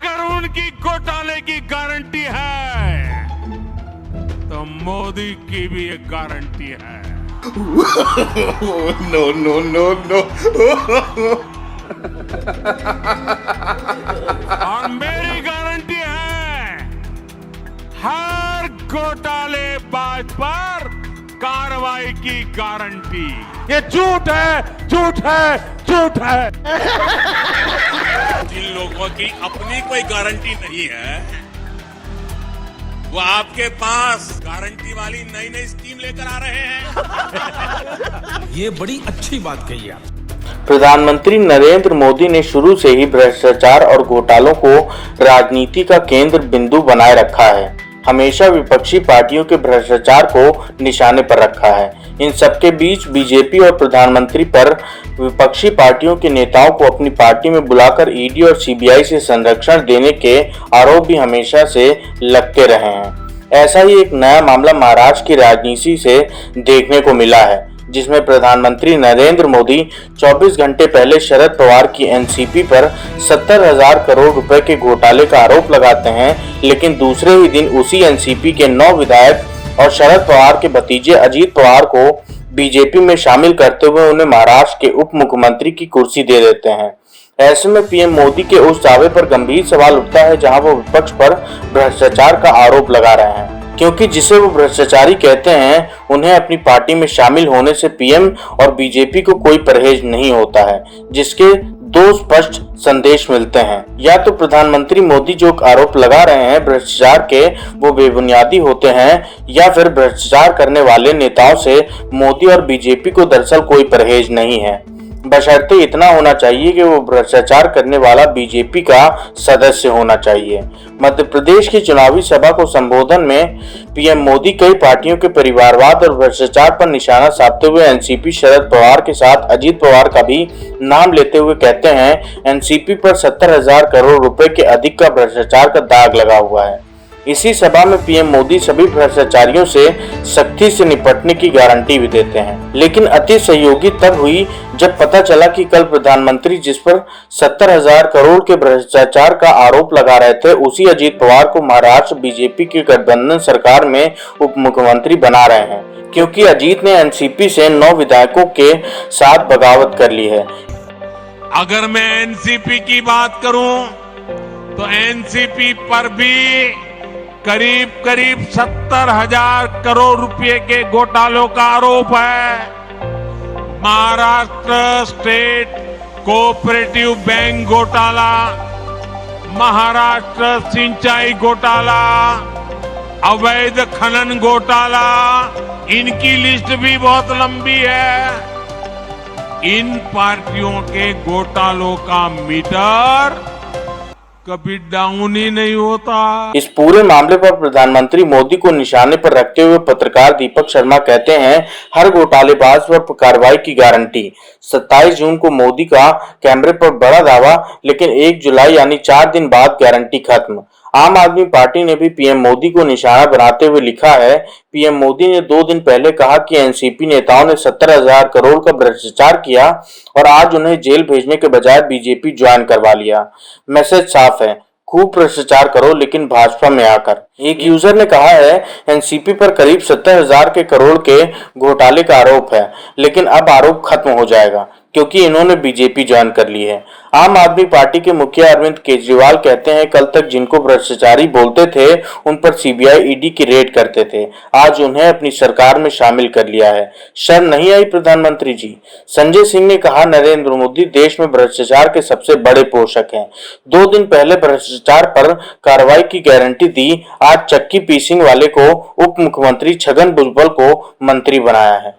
करोड़ की घोटाले की गारंटी है तो मोदी की भी एक गारंटी है। No no no no. और मेरी गारंटी है हर घोटालेबाज पर कार्रवाई की गारंटी। ये झूठ है, झूठ है, झूठ है। जिन लोगों की अपनी कोई गारंटी नहीं है वो आपके पास गारंटी वाली नई नई स्कीम लेकर आ रहे हैं। ये बड़ी अच्छी बात कही आप। प्रधानमंत्री नरेंद्र मोदी ने शुरू से ही भ्रष्टाचार और घोटालों को राजनीति का केंद्र बिंदु बनाए रखा है। हमेशा विपक्षी पार्टियों के भ्रष्टाचार को निशाने पर रखा है। इन सबके बीच बीजेपी और प्रधानमंत्री पर विपक्षी पार्टियों के नेताओं को अपनी पार्टी में बुलाकर ईडी और सीबीआई से संरक्षण देने के आरोप भी हमेशा से लगते रहे हैं। ऐसा ही एक नया मामला महाराष्ट्र की राजनीति से देखने को मिला है, जिसमें प्रधानमंत्री नरेंद्र मोदी 24 घंटे पहले शरद पवार की एनसीपी पर 70,000 करोड़ रुपए के घोटाले का आरोप लगाते हैं, लेकिन दूसरे ही दिन उसी एनसीपी के 9 विधायक और शरद पवार के भतीजे अजीत पवार को बीजेपी में शामिल करते हुए उन्हें महाराष्ट्र के उप मुख्यमंत्री की कुर्सी दे देते हैं। ऐसे में पीएम मोदी के उस दावे पर गंभीर सवाल उठता है जहां वो विपक्ष पर भ्रष्टाचार का आरोप लगा रहे हैं, क्योंकि जिसे वो भ्रष्टाचारी कहते हैं उन्हें अपनी पार्टी में शामिल होने से पीएम और बीजेपी को कोई परहेज नहीं होता है, जिसके दो स्पष्ट संदेश मिलते हैं। या तो प्रधानमंत्री मोदी जो आरोप लगा रहे हैं भ्रष्टाचार के वो बेबुनियादी होते हैं, या फिर भ्रष्टाचार करने वाले नेताओं से मोदी और बीजेपी को दरअसल कोई परहेज नहीं है। बशर्ते इतना होना चाहिए कि वो भ्रष्टाचार करने वाला बीजेपी का सदस्य होना चाहिए। मध्य प्रदेश की चुनावी सभा को संबोधन में पीएम मोदी कई पार्टियों के परिवारवाद और भ्रष्टाचार पर निशाना साधते हुए एनसीपी शरद पवार के साथ अजीत पवार का भी नाम लेते हुए कहते हैं एनसीपी पर 70,000 करोड़ रुपए के अधिक का भ्रष्टाचार का दाग लगा हुआ है। इसी सभा में पीएम मोदी सभी भ्रष्टाचारियों से सख्ती से निपटने की गारंटी भी देते हैं। लेकिन अति सहयोगी तब हुई जब पता चला कि कल प्रधानमंत्री जिस पर 70,000 करोड़ के भ्रष्टाचार का आरोप लगा रहे थे उसी अजीत पवार को महाराष्ट्र बीजेपी की गठबंधन सरकार में उप मुख्यमंत्री बना रहे हैं, क्योंकि अजीत ने एनसीपी से 9 विधायकों के साथ बगावत कर ली है। अगर मैं एनसीपी की बात करूं तो एनसीपी पर भी करीब 70,000 करोड़ रुपए के घोटालों का आरोप है। महाराष्ट्र स्टेट कोऑपरेटिव बैंक घोटाला, महाराष्ट्र सिंचाई घोटाला, अवैध खनन घोटाला, इनकी लिस्ट भी बहुत लंबी है। इन पार्टियों के घोटालों का मीटर कभी डाउन ही नहीं होता। इस पूरे मामले पर प्रधानमंत्री मोदी को निशाने पर रखते हुए पत्रकार दीपक शर्मा कहते हैं हर घोटालेबाज पर कार्रवाई की गारंटी। 27 जून को मोदी का कैमरे पर बड़ा दावा, लेकिन 1 जुलाई यानी 4 दिन बाद गारंटी खत्म। आम आदमी पार्टी ने भी पीएम मोदी को निशाना बनाते हुए लिखा है, पीएम मोदी ने 2 दिन पहले कहा कि एनसीपी नेताओं ने 70,000 करोड़ का भ्रष्टाचार किया और आज उन्हें जेल भेजने के बजाय बीजेपी ज्वाइन करवा लिया। मैसेज साफ है, खूब भ्रष्टाचार करो लेकिन भाजपा में आकर। एक यूजर ने कहा है एनसीपी पर करीब 70,000 के करोड़ के घोटाले का आरोप है, लेकिन अब आरोप खत्म हो जाएगा क्योंकि इन्होंने बीजेपी ज्वाइन कर ली है। आम आदमी पार्टी के मुखिया अरविंद केजरीवाल कहते हैं कल तक जिनको भ्रष्टाचारी बोलते थे उन पर सीबीआई ईडी की रेड करते थे, आज उन्हें अपनी सरकार में शामिल कर लिया है। शर्म नहीं आई प्रधानमंत्री जी? संजय सिंह ने कहा नरेंद्र मोदी देश में भ्रष्टाचार के सबसे बड़े पोषक हैं। 2 दिन पहले भ्रष्टाचार पर कार्रवाई की गारंटी दी, आज चक्की पीसिंग वाले को उप मुख्यमंत्री छगन भुजबल को मंत्री बनाया है।